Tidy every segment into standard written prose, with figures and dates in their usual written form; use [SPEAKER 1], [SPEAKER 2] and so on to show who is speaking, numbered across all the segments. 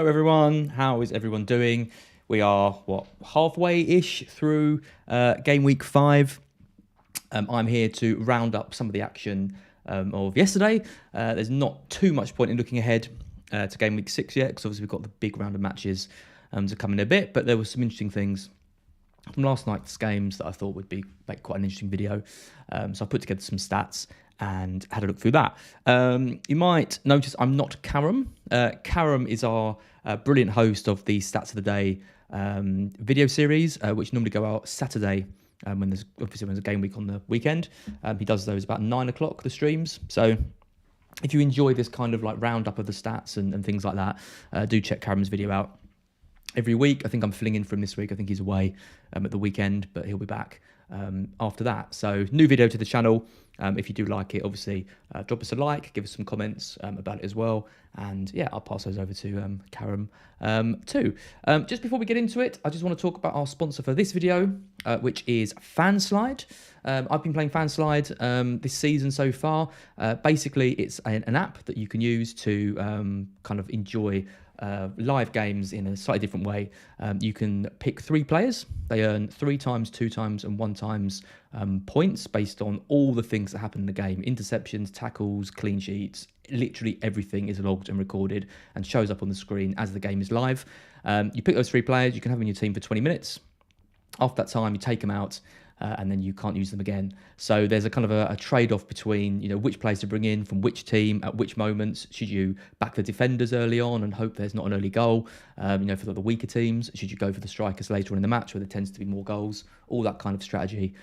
[SPEAKER 1] everyone. How is everyone doing? We are, halfway-ish through game week 5. I'm here to round up some of the action of yesterday. There's not too much point in looking ahead to game week 6 yet, because obviously we've got the big round of matches to come in a bit, but there were some interesting things from last night's games that I thought would make quite an interesting video. So I put together some stats and had a look through that. You might notice I'm not Karam. Karam is our brilliant host of the Stats of the Day video series, which normally go out Saturday when there's a game week on the weekend. He does those about 9 o'clock, the streams. So if you enjoy this kind of like roundup of the stats and things like that, do check Karam's video out every week. I think I'm filling in for him this week. I think he's away at the weekend, but he'll be back after that. So new video to the channel. If you do like it, obviously drop us a like, give us some comments about it as well. And yeah, I'll pass those over to Karam too. Just before we get into it, I just want to talk about our sponsor for this video, which is Fanslide. I've been playing Fanslide this season so far. Basically, it's an app that you can use to kind of enjoy live games in a slightly different way. You can pick 3 players. They earn 3 times, 2 times and 1 times points based on all the things that happen in the game. Interceptions, tackles, clean sheets, literally everything is logged and recorded and shows up on the screen as the game is live. You pick those 3 players, you can have them in your team for 20 minutes. After that time, you take them out, and then you can't use them again. So there's a kind of a trade-off between, which players to bring in from which team at which moments. Should you back the defenders early on and hope there's not an early goal, for the weaker teams? Should you go for the strikers later on in the match where there tends to be more goals? All that kind of strategy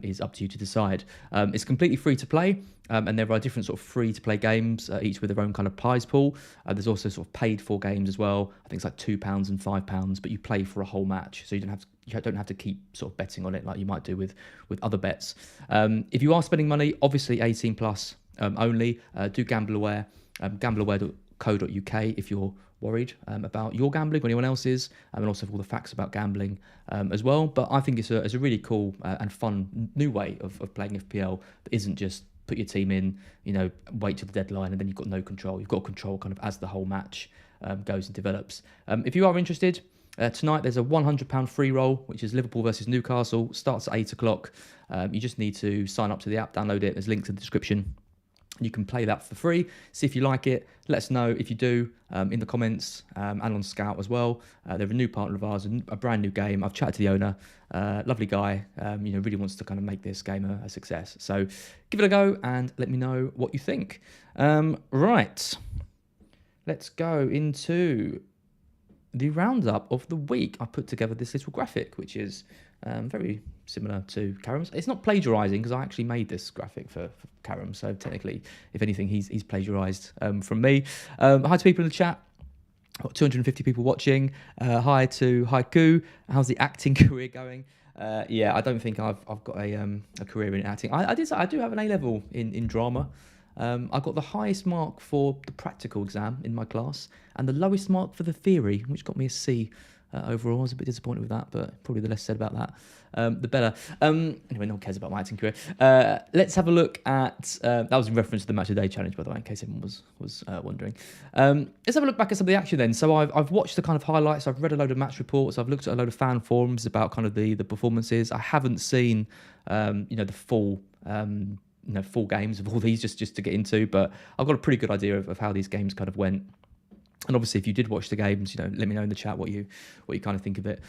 [SPEAKER 1] is up to you to decide. It's completely free to play, and there are different sort of free-to-play games, each with their own kind of prize pool. There's also sort of paid-for games as well. I think it's like £2 and £5, but you play for a whole match, so you don't have to keep sort of betting on it like you might do with other bets. If you are spending money, obviously 18 plus only. Do gamble aware. Gambleaware.co.uk if you're worried about your gambling or anyone else's, and also for all the facts about gambling as well. But I think it's a really cool and fun new way of playing FPL that isn't just put your team in, wait till the deadline and then you've got no control. You've got control kind of as the whole match goes and develops. If you are interested, tonight there's a £100 free roll, which is Liverpool versus Newcastle. Starts at 8 o'clock. You just need to sign up to the app, download it. There's links in the description. You can play that for free. See if you like it. Let us know if you do in the comments and on Scout as well. They're a new partner of ours, a brand new game. I've chatted to the owner. Lovely guy. Really wants to kind of make this game a success. So give it a go and let me know what you think. Right. Let's go into the roundup of the week. I put together this little graphic, which is very similar to Karam's. It's not plagiarizing because I actually made this graphic for Karam, so technically, if anything, he's plagiarized from me. Hi to people in the chat. Got 250 people watching. Hi to Haiku. How's the acting career going? Yeah, I don't think I've got a career in acting. I do have an A-level in drama. I got the highest mark for the practical exam in my class and the lowest mark for the theory, which got me a C overall. I was a bit disappointed with that, but probably the less said about that, the better. Anyway, no one cares about my acting career. Let's have a look at... that was in reference to the Match of the Day challenge, by the way, in case anyone was wondering. Let's have a look back at some of the action then. So I've watched the kind of highlights. I've read a load of match reports. I've looked at a load of fan forums about kind of the performances. I haven't seen, the full... full games of all these just to get into, but I've got a pretty good idea of how these games kind of went. And obviously, if you did watch the games, let me know in the chat what you kind of think of it.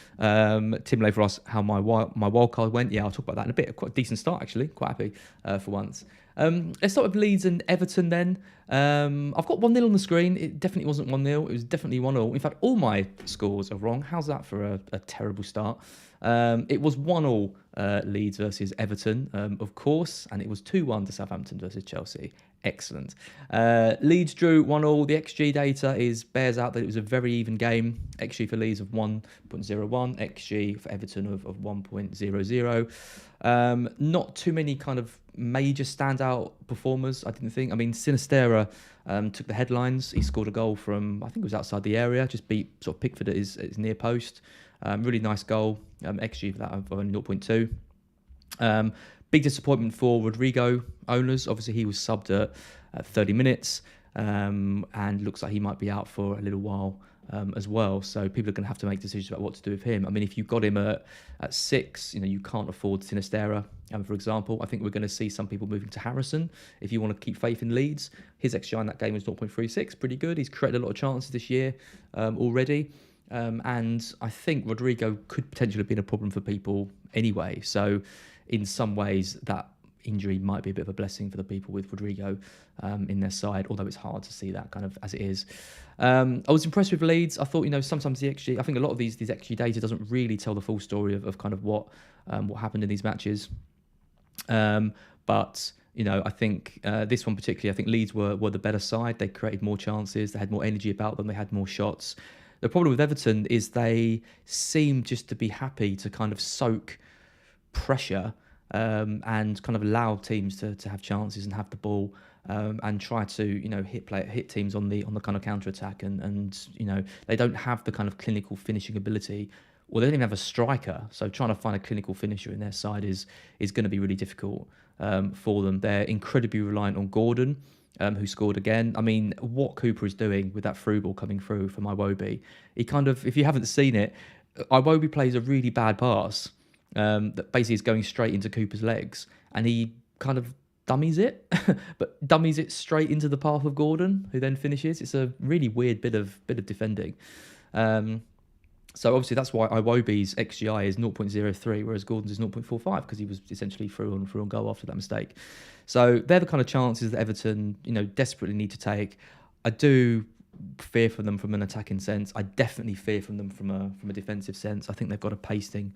[SPEAKER 1] Tim Laver asked how my wild card went. Yeah, I'll talk about that in a bit. Quite a decent start, actually. Quite happy for once. Let's start with Leeds and Everton then. I've got 1-0 on the screen. It definitely wasn't 1-0. It was definitely 1-0. In fact, all my scores are wrong. How's that for a terrible start? It was 1-1 Leeds versus Everton, of course, and it was 2-1 to Southampton versus Chelsea. Excellent. Leeds drew 1-1. The XG data bears out that it was a very even game. XG for Leeds of 1.01, XG for Everton of 1.00. Not too many kind of major standout performers, I didn't think. I mean, Sinistera took the headlines. He scored a goal from, I think it was outside the area, just beat sort of Pickford at his near post. Really nice goal. XG for that of only 0.2. Big disappointment for Rodrigo owners. Obviously, he was subbed at 30 minutes and looks like he might be out for a little while as well. So people are going to have to make decisions about what to do with him. I mean, if you got him at 6, you can't afford Sinistera. For example, I think we're going to see some people moving to Harrison if you want to keep faith in Leeds. His XGI in that game was 0.36, pretty good. He's created a lot of chances this year already. And I think Rodrigo could potentially have been a problem for people anyway. So in some ways, that injury might be a bit of a blessing for the people with Rodrigo in their side, although it's hard to see that kind of as it is. I was impressed with Leeds. I thought, sometimes the XG, I think a lot of these XG data doesn't really tell the full story of kind of what happened in these matches. But I think this one particularly, I think Leeds were the better side. They created more chances. They had more energy about them. They had more shots. The problem with Everton is they seem just to be happy to kind of soak pressure and kind of allow teams to have chances and have the ball and try to hit teams on the kind of counter attack and they don't have the kind of clinical finishing ability, or they don't even have a striker. So trying to find a clinical finisher in their side is going to be really difficult for them. They're incredibly reliant on Gordon, who scored again. I mean, what Cooper is doing with that through ball coming through from Iwobi, he kind of, if you haven't seen it, Iwobi plays a really bad pass that basically is going straight into Cooper's legs, and he kind of dummies it, but dummies it straight into the path of Gordon, who then finishes. It's a really weird bit of defending. So obviously that's why Iwobi's XGI is 0.03, whereas Gordon's is 0.45, because he was essentially through on goal after that mistake. So they're the kind of chances that Everton, desperately need to take. I do fear for them from an attacking sense. I definitely fear from them from a defensive sense. I think they've got a pasting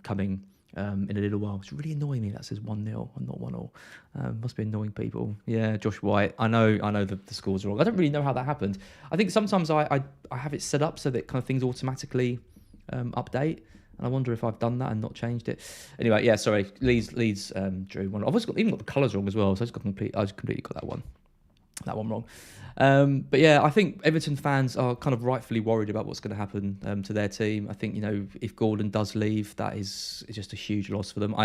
[SPEAKER 1] coming in a little while. It's really annoying me that says 1-0 and not 1-0. Must be annoying people. Yeah, Josh White. I know the scores are wrong. I don't really know how that happened. I think sometimes I have it set up so that kind of things automatically update, and I wonder if I've done that and not changed it. Anyway, yeah, sorry. Leeds drew 1. I've even got the colours wrong as well, so I just completely got that one wrong. But yeah, I think Everton fans are kind of rightfully worried about what's going to happen to their team. I think, if Gordon does leave, that is just a huge loss for them.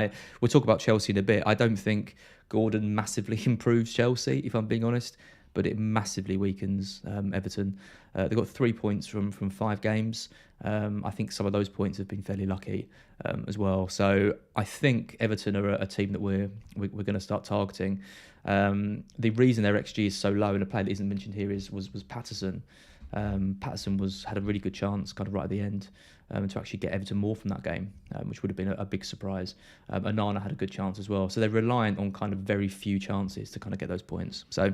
[SPEAKER 1] We'll talk about Chelsea in a bit. I don't think Gordon massively improves Chelsea, if I'm being honest, but it massively weakens Everton. They've got 3 points from 5 games. I think some of those points have been fairly lucky as well. So I think Everton are a team that we're going to start targeting. The reason their XG is so low, and a player that isn't mentioned here was Patterson. Patterson had a really good chance kind of right at the end to actually get Everton more from that game, which would have been a big surprise. Onana had a good chance as well. So they're reliant on kind of very few chances to kind of get those points. So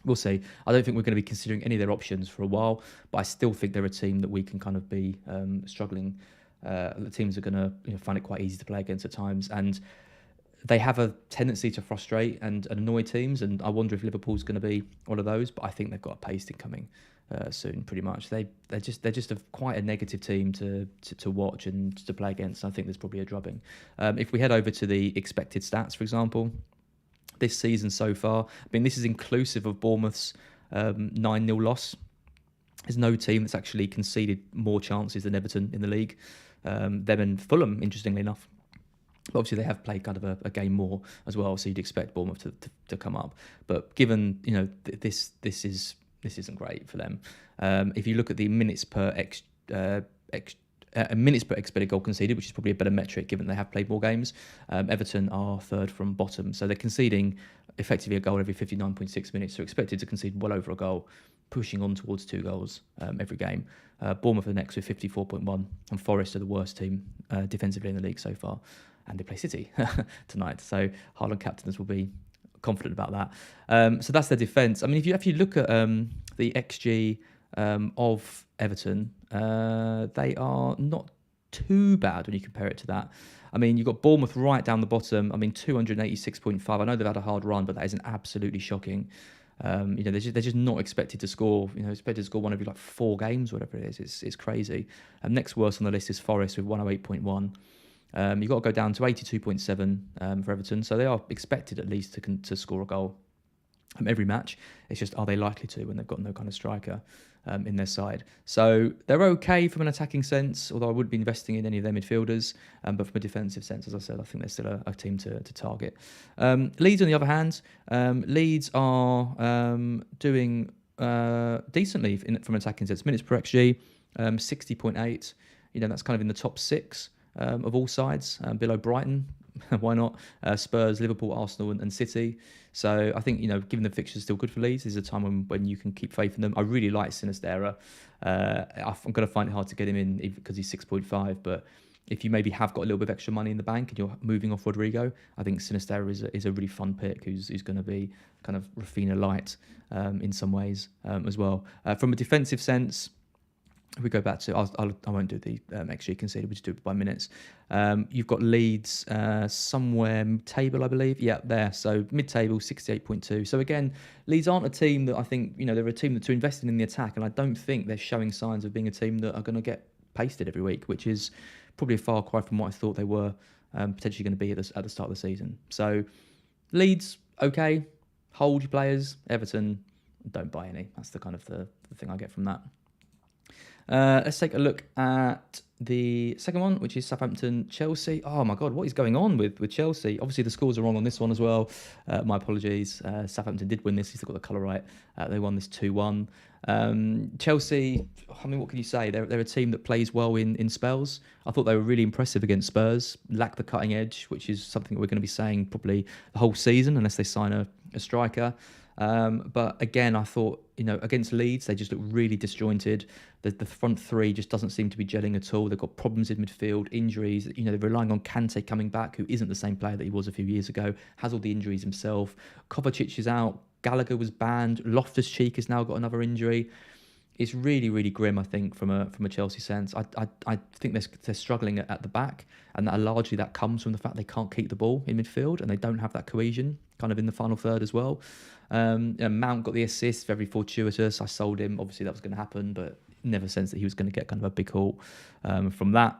[SPEAKER 1] we'll see. I don't think we're going to be considering any of their options for a while, but I still think they're a team that we can kind of be struggling. The teams are going to find it quite easy to play against at times, and they have a tendency to frustrate and annoy teams, and I wonder if Liverpool's going to be one of those. But I think they've got a pasting coming soon. Pretty much, they're just quite a negative team to watch and to play against. I think there's probably a drubbing. If we head over to the expected stats, for example, this season so far, I mean, this is inclusive of Bournemouth's 9-0 loss. There's no team that's actually conceded more chances than Everton in the league. Them and Fulham, interestingly enough. But obviously they have played kind of a game more as well, so you'd expect Bournemouth to come up. But given this isn't great for them. If you look at the minutes per expected goal conceded, which is probably a better metric given they have played more games, Everton are third from bottom, so they're conceding effectively a goal every 59.6 minutes. So expected to concede well over a goal, pushing on towards 2 goals every game. Bournemouth are next with 54.1, and Forest are the worst team defensively in the league so far. And they play City tonight, so Haaland captains will be confident about that. So that's their defence. I mean, if you look at the XG of Everton, they are not too bad when you compare it to that. I mean, you've got Bournemouth right down the bottom. I mean, 286.5. I know they've had a hard run, but that isn't absolutely shocking. They're just not expected to score. Expected to score one every 4 games, whatever it is. It's crazy. Next worst on the list is Forest with 108.1. You've got to go down to 82.7 for Everton, so they are expected at least to score a goal every match. It's just, are they likely to when they've got no kind of striker in their side? So they're okay from an attacking sense, although I wouldn't be investing in any of their midfielders. But from a defensive sense, as I said, I think they're still a team to target. Leeds, on the other hand, Leeds are doing decently from attacking sense. Minutes per XG, 60.8. That's kind of in the top six of all sides, below Brighton. Why not? Spurs, Liverpool, Arsenal, and City. So I think, given the fixtures still good for Leeds, there's a time when you can keep faith in them. I really like Sinistera. I'm going to find it hard to get him in because he's 6.5, but if you maybe have got a little bit of extra money in the bank and you're moving off Rodrigo, I think Sinistera is a really fun pick who's going to be kind of Rafinha light in some ways as well. From a defensive sense, if we go back to, I won't do the XG conceded, we just do it by minutes. You've got Leeds somewhere mid-table, I believe. Yeah, there. So mid-table, 68.2. So again, Leeds aren't a team that I think, they're a team that's investing in the attack, and I don't think they're showing signs of being a team that are going to get pasted every week, which is probably a far cry from what I thought they were potentially going to be at the start of the season. So Leeds, okay. Hold your players. Everton, don't buy any. That's the kind of the thing I get from that. Let's take a look at the second one, which is Southampton-Chelsea. Oh my God, what is going on with Chelsea? Obviously, the scores are wrong on this one as well. My apologies. Southampton did win this. He's got the colour right. They won this 2-1. Chelsea, I mean, what can you say? They're a team that plays well in spells. I thought they were really impressive against Spurs. Lack the cutting edge, which is something that we're going to be saying probably the whole season, unless they sign a striker. But again, I thought, against Leeds, they just look really disjointed. The front three just doesn't seem to be gelling at all. They've got problems in midfield, injuries. They're relying on Kante coming back, who isn't the same player that he was a few years ago, has all the injuries himself. Kovacic is out. Gallagher was banned. Loftus-Cheek has now got another injury. It's really, really grim, I think, from a Chelsea sense. I think they're struggling at the back, and largely that comes from the fact they can't keep the ball in midfield, and they don't have that cohesion kind of in the final third as well. Mount got the assist, very fortuitous. I sold him. Obviously, that was going to happen, but never sensed that he was going to get kind of a big haul from that.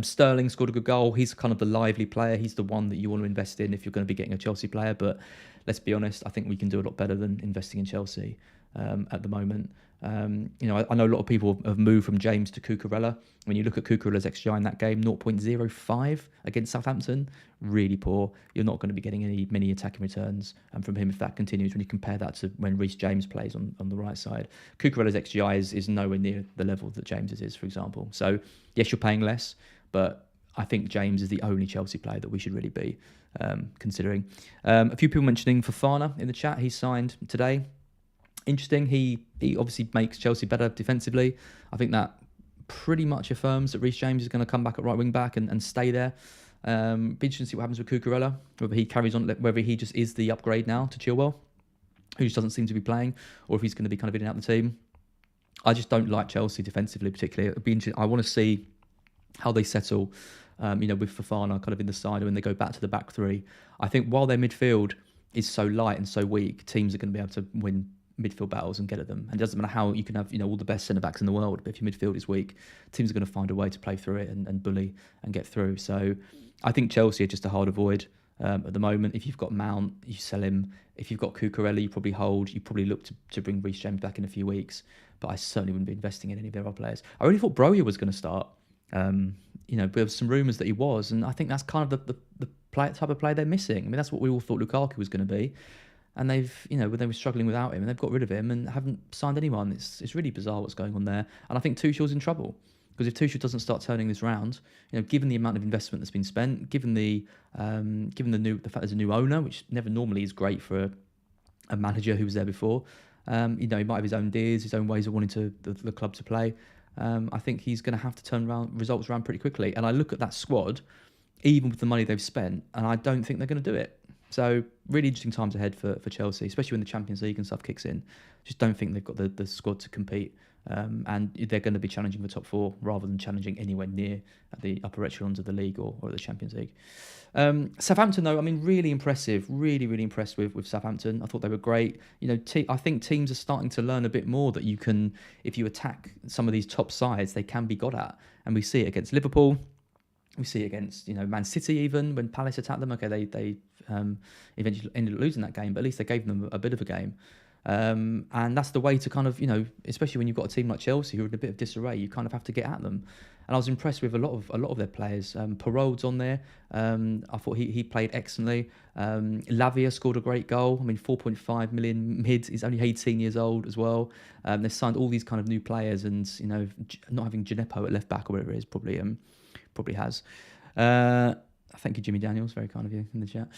[SPEAKER 1] Sterling scored a good goal. He's kind of the lively player. He's the one that you want to invest in if you're going to be getting a Chelsea player. But let's be honest, I think we can do a lot better than investing in Chelsea at the moment. I know a lot of people have moved from James to Cucurella. When you look at Cucurella's XGI in that game, 0.05 against Southampton, really poor. You're not going to be getting many attacking returns from him if that continues when you compare that to when Reece James plays on the right side. Cucurella's XGI is nowhere near the level that James's is, for example. So, yes, you're paying less, but I think James is the only Chelsea player that we should really be considering. A few people mentioning Fofana in the chat. He signed today. Interesting. He obviously makes Chelsea better defensively. I think that pretty much affirms that Reece James is going to come back at right wing back and stay there. Be interesting to see what happens with Cucurella, whether he carries on, whether he just is the upgrade now to Chilwell, who just doesn't seem to be playing, or if he's going to be kind of in and out of the team. I just don't like Chelsea defensively particularly. It'd be interesting. I want to see how they settle, with Fofana kind of in the side when they go back to the back three. I think while their midfield is so light and so weak, teams are going to be able to win midfield battles and get at them. And it doesn't matter how you can have all the best centre-backs in the world, but if your midfield is weak, teams are going to find a way to play through it and bully and get through. So I think Chelsea are just a hard avoid at the moment. If you've got Mount, you sell him. If you've got Cucurella, you probably hold. You probably look to bring Reece James back in a few weeks, but I certainly wouldn't be investing in any of their other players. I really thought Broja was going to start. There was some rumours that he was, and I think that's kind of the type of player they're missing. I mean, that's what we all thought Lukaku was going to be. And they've, when they were struggling without him, and they've got rid of him and haven't signed anyone. It's really bizarre what's going on there. And I think Tuchel's in trouble because if Tuchel doesn't start turning this round, given the amount of investment that's been spent, given the fact there's a new owner, which never normally is great for a manager who was there before. He might have his own ideas, his own ways of wanting the club to play. I think he's going to have to turn results around pretty quickly. And I look at that squad, even with the money they've spent, and I don't think they're going to do it. So really interesting times ahead for Chelsea, especially when the Champions League and stuff kicks in. Just don't think they've got the squad to compete. And they're going to be challenging the top four rather than challenging anywhere near at the upper echelons of the league or the Champions League. Southampton, though, really impressive. Really, really impressed with Southampton. I thought they were great. I think teams are starting to learn a bit more that you can, if you attack some of these top sides, they can be got at. And we see it against Liverpool. We see it against, Man City even, when Palace attacked them. Okay, they eventually ended up losing that game, but at least they gave them a bit of a game. And that's the way to kind of, especially when you've got a team like Chelsea who are in a bit of disarray, you kind of have to get at them. And I was impressed with a lot of their players. Perrault's on there. I thought he played excellently. Lavia scored a great goal. I mean, 4.5 million mid. He's only 18 years old as well. They've signed all these kind of new players, and not having Gineppo at left back or whatever it is probably has. Thank you, Jimmy Daniels. Very kind of you in the chat.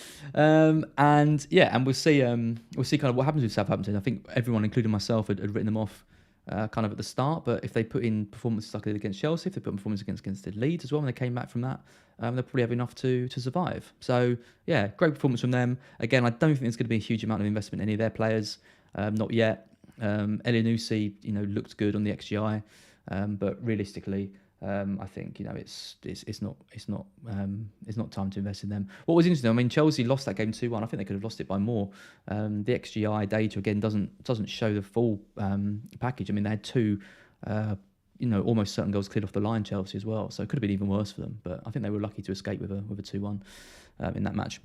[SPEAKER 1] And we'll see kind of what happens with Southampton. I think everyone, including myself, had written them off kind of at the start. But if they put in performances like they did against Chelsea, if they put in performances against the Leeds as well, when they came back from that, they'll probably have enough to survive. So yeah, great performance from them. Again, I don't think there's going to be a huge amount of investment in any of their players. Not yet. Elianusi, looked good on the XGI, but realistically, I think it's not time to invest in them. What was interesting, I mean, Chelsea lost that game 2-1. I think they could have lost it by more. The XGI data again doesn't show the full package. I mean, they had two almost certain goals cleared off the line, Chelsea as well. So it could have been even worse for them. But I think they were lucky to escape with a 2-1 in that match.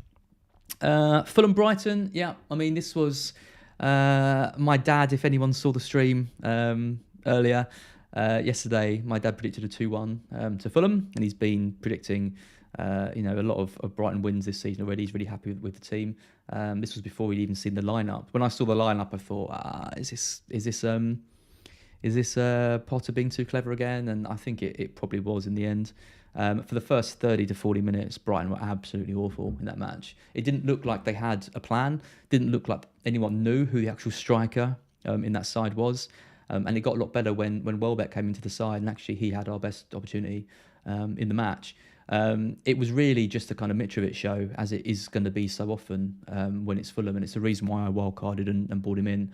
[SPEAKER 1] Fulham Brighton, yeah. I mean, this was my dad. If anyone saw the stream earlier. Yesterday, my dad predicted a 2-1 to Fulham, and he's been predicting, a lot of Brighton wins this season already. He's really happy with the team. This was before we'd even seen the lineup. When I saw the lineup, I thought, is this Potter being too clever again? And I think it probably was in the end. For the first 30 to 40 minutes, Brighton were absolutely awful in that match. It didn't look like they had a plan. Didn't look like anyone knew who the actual striker in that side was. And it got a lot better when Welbeck came into the side, and actually he had our best opportunity in the match. It was really just a kind of Mitrovic show, as it is going to be so often when it's Fulham, and it's the reason why I wildcarded and brought him in,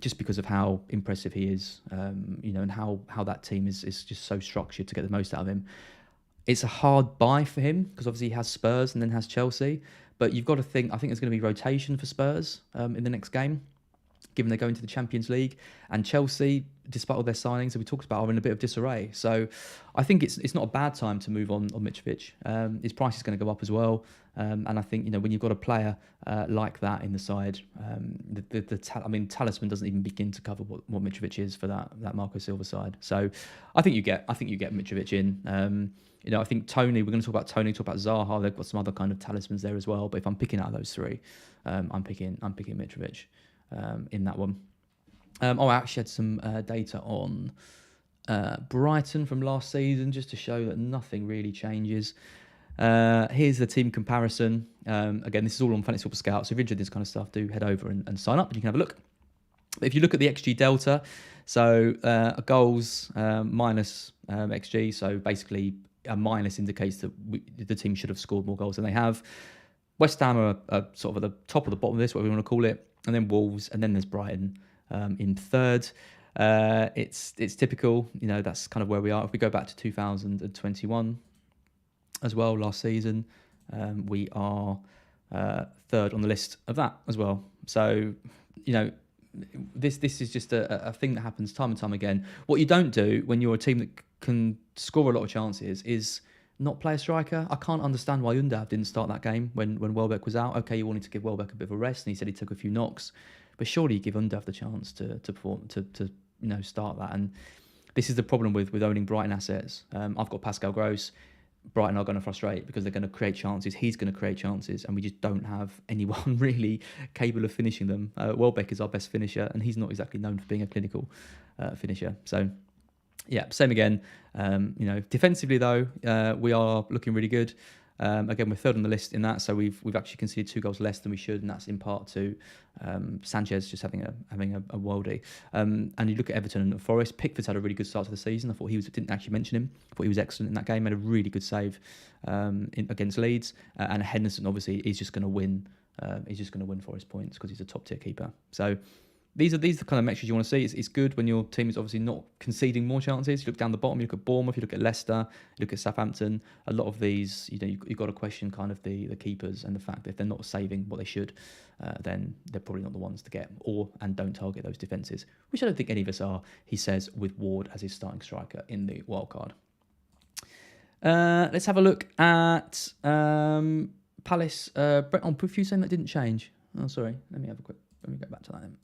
[SPEAKER 1] just because of how impressive he is, and how that team is just so structured to get the most out of him. It's a hard buy for him because obviously he has Spurs and then has Chelsea, but you've got to think, I think there's going to be rotation for Spurs in the next game, given they're going to the Champions League, and Chelsea, despite all their signings that we talked about, are in a bit of disarray. So I think it's not a bad time to move on Mitrovic. His price is going to go up as well, and I think when you've got a player like that in the side, Talisman doesn't even begin to cover what Mitrovic is for that Marco Silva side. So I think you get Mitrovic in. I think Tony. We're going to talk about Tony, talk about Zaha. They've got some other kind of talismans there as well. But if I'm picking out of those three, I'm picking Mitrovic. In that one. I actually had some data on Brighton from last season, just to show that nothing really changes. Here's the team comparison. Again, this is all on Fantasy Football Scout, so if you're interested in this kind of stuff, do head over and sign up and you can have a look. But if you look at the XG delta, so goals minus XG, so basically a minus indicates that the team should have scored more goals than they have. West Ham are sort of at the top or the bottom of this, whatever we want to call it, and then Wolves, and then there's Brighton in third. It's typical, that's kind of where we are. If we go back to 2021 as well, last season, we are third on the list of that as well. So, this is just a thing that happens time and time again. What you don't do when you're a team that can score a lot of chances is not play a striker. I can't understand why Undav didn't start that game when Welbeck was out. Okay, you wanted to give Welbeck a bit of a rest, and he said he took a few knocks, but surely you give Undav the chance to perform, to start that. And this is the problem with owning Brighton assets. I've got Pascal Gross. Brighton are going to frustrate because they're going to create chances. He's going to create chances, and we just don't have anyone really capable of finishing them. Welbeck is our best finisher, and he's not exactly known for being a clinical finisher. So. Yeah, same again. Defensively though, we are looking really good. Again, we're third on the list in that, so we've actually conceded 2 goals less than we should, and that's in part to Sanchez just having a worldie. And you look at Everton and Forest. Pickford's had a really good start to the season. I thought didn't actually mention him. I thought he was excellent in that game. Made a really good save against Leeds. And Henderson obviously is just going to win. He's just going to win Forest points because he's a top tier keeper. So. These are the kind of metrics you want to see. It's good when your team is obviously not conceding more chances. You look down the bottom, you look at Bournemouth, you look at Leicester, you look at Southampton. A lot of these, you've got to question kind of the keepers and the fact that if they're not saving what they should, then they're probably not the ones to get, and don't target those defences, which I don't think any of us are, he says, with Ward as his starting striker in the wildcard. Let's have a look at Palace. Brent on Profuse saying that didn't change. Oh, sorry. Let me go back to that then.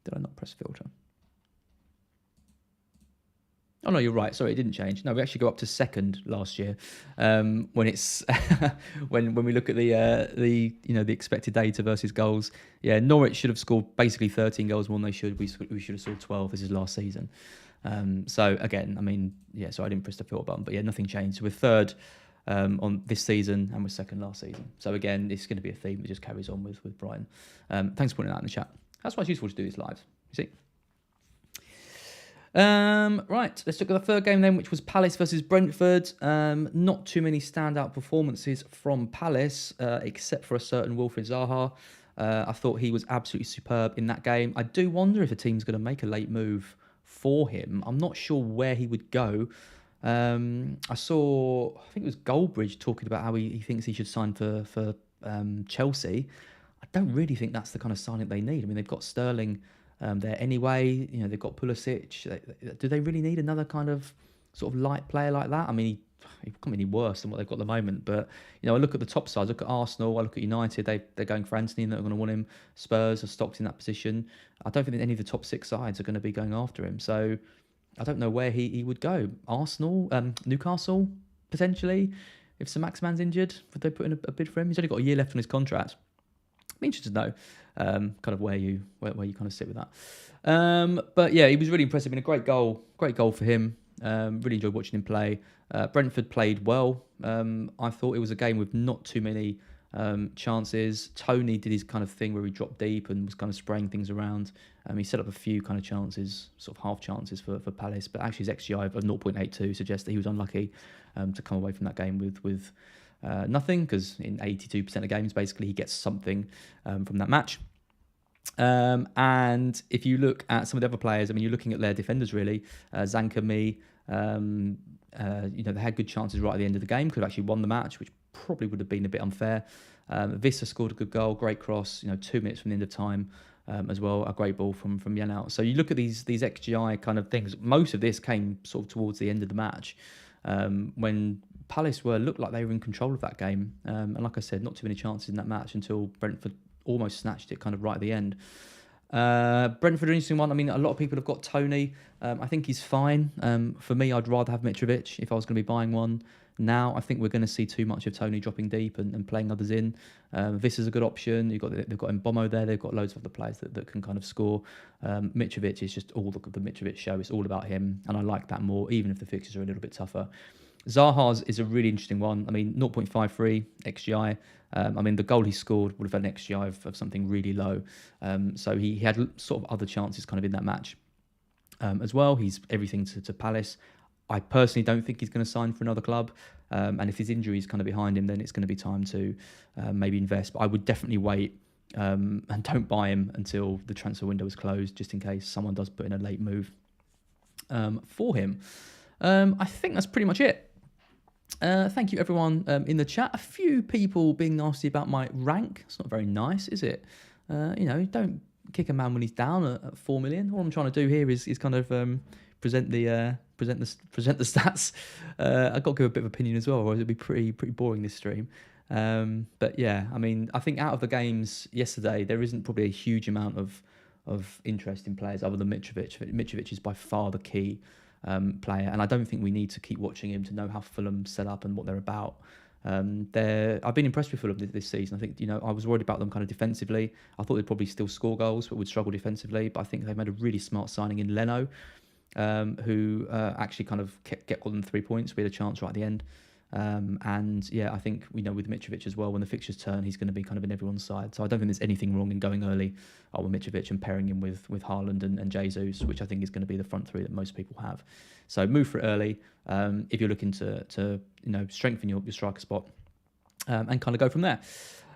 [SPEAKER 1] Did I not press filter? Oh no, you're right. Sorry, it didn't change. No, we actually go up to second last year. When it's when we look at the the expected data versus goals. Yeah, Norwich should have scored basically 13 goals more than they should. We should have scored 12. This is last season. So again, I mean, yeah. So I didn't press the filter button, but yeah, nothing changed. So we're third on this season, and we're second last season. So again, it's going to be a theme that just carries on with Brighton. Thanks for putting that in the chat. That's why it's useful to do these lives. You see. Right, let's look at the third game then, which was Palace versus Brentford. Not too many standout performances from Palace, except for a certain Wilfried Zaha. I thought he was absolutely superb in that game. I do wonder if the team's going to make a late move for him. I'm not sure where he would go. I think it was Goldbridge talking about how he thinks he should sign for Chelsea. I don't really think that's the kind of signing they need. I mean, they've got Sterling there anyway. They've got Pulisic. Do they really need another kind of sort of light player like that? I mean, he can't be any worse than what they've got at the moment. But I look at the top sides. Look at Arsenal. I look at United. They're going for Anthony, and they're going to want him. Spurs are stocked in that position. I don't think that any of the top six sides are going to be going after him. So I don't know where he would go. Arsenal, Newcastle potentially. If Sir Maximan's injured, would they put in a bid for him? He's only got a year left on his contract. I'd be interested to know kind of where you kind of sit with that. But yeah, he was really impressive. Been a great goal for him. Really enjoyed watching him play. Brentford played well. I thought it was a game with not too many chances. Tony did his kind of thing where he dropped deep and was kind of spraying things around. He set up a few kind of chances, sort of half chances for Palace, but actually his XGI of 0.82 suggests that he was unlucky to come away from that game with nothing, because in 82% of games, basically, he gets something from that match. And if you look at some of the other players, I mean, you're looking at their defenders, really. Zanka, they had good chances right at the end of the game, could have actually won the match, which probably would have been a bit unfair. Vissa scored a good goal, great cross, 2 minutes from the end of time as well, a great ball from Yanal. So you look at these XGI kind of things, most of this came sort of towards the end of the match, when Palace looked like they were in control of that game. And like I said, not too many chances in that match until Brentford almost snatched it kind of right at the end. Brentford, an interesting one. I mean, a lot of people have got Tony. I think he's fine. For me, I'd rather have Mitrovic if I was going to be buying one now. I think we're going to see too much of Tony dropping deep and playing others in. This is a good option. They've got Mbomo there. They've got loads of other players that can kind of score. Mitrovic is just all the Mitrovic show. It's all about him, and I like that more, even if the fixtures are a little bit tougher. Zaha's is a really interesting one. I mean, 0.53 XGI. I mean, the goal he scored would have had an XGI of something really low. So he had sort of other chances kind of in that match as well. He's everything to Palace. I personally don't think he's going to sign for another club. And if his injury is kind of behind him, then it's going to be time to maybe invest. But I would definitely wait and don't buy him until the transfer window is closed, just in case someone does put in a late move for him. I think that's pretty much it. Thank you, everyone, in the chat. A few people being nasty about my rank. It's not very nice, is it? Don't kick a man when he's down at 4 million. All I'm trying to do here is kind of present the stats. I've got to give a bit of opinion as well, or it'll be pretty boring, this stream. But yeah, I mean, I think out of the games yesterday, there isn't probably a huge amount of interest in players other than Mitrovic. Mitrovic is by far the key player, and I don't think we need to keep watching him to know how Fulham set up and what they're about. I've been impressed with Fulham this season. I think I was worried about them kind of defensively. I thought they'd probably still score goals, but would struggle defensively. But I think they've made a really smart signing in Leno, who actually kind of get them 3 points. We had a chance right at the end. And yeah, I think with Mitrovic as well, when the fixtures turn, he's going to be kind of in everyone's side. So I don't think there's anything wrong in going early with Mitrovic and pairing him with Haaland and Jesus, which I think is going to be the front three that most people have. So move for it early if you're looking to strengthen your striker spot and kind of go from there.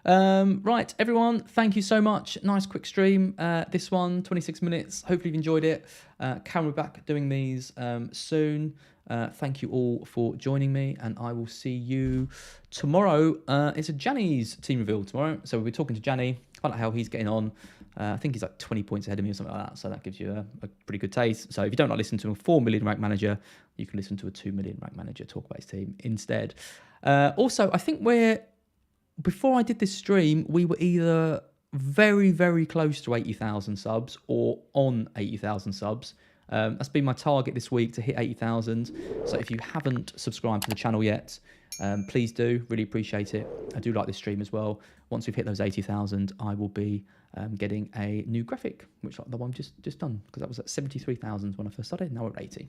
[SPEAKER 1] Right, everyone, thank you so much. Nice quick stream. This one, 26 minutes. Hopefully you've enjoyed it. Karen, we're back doing these soon. Thank you all for joining me, and I will see you tomorrow. It's a Gianni's team reveal tomorrow, so we'll be talking to Gianni, find out how he's getting on. I think he's like 20 points ahead of me or something like that, so that gives you a pretty good taste. So if you don't like listening to a 4 million rank manager, you can listen to a 2 million rank manager talk about his team instead. Also, I think before I did this stream, we were either very, very close to 80,000 subs or on 80,000 subs. That's been my target this week, to hit 80,000. So if you haven't subscribed to the channel yet, please do. Really appreciate it. I do like this stream as well. Once we've hit those 80,000, I will be getting a new graphic, which like the one just done, because that was at 73,000 when I first started. Now we're at 80.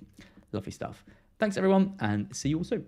[SPEAKER 1] Lovely stuff. Thanks everyone, and see you all soon.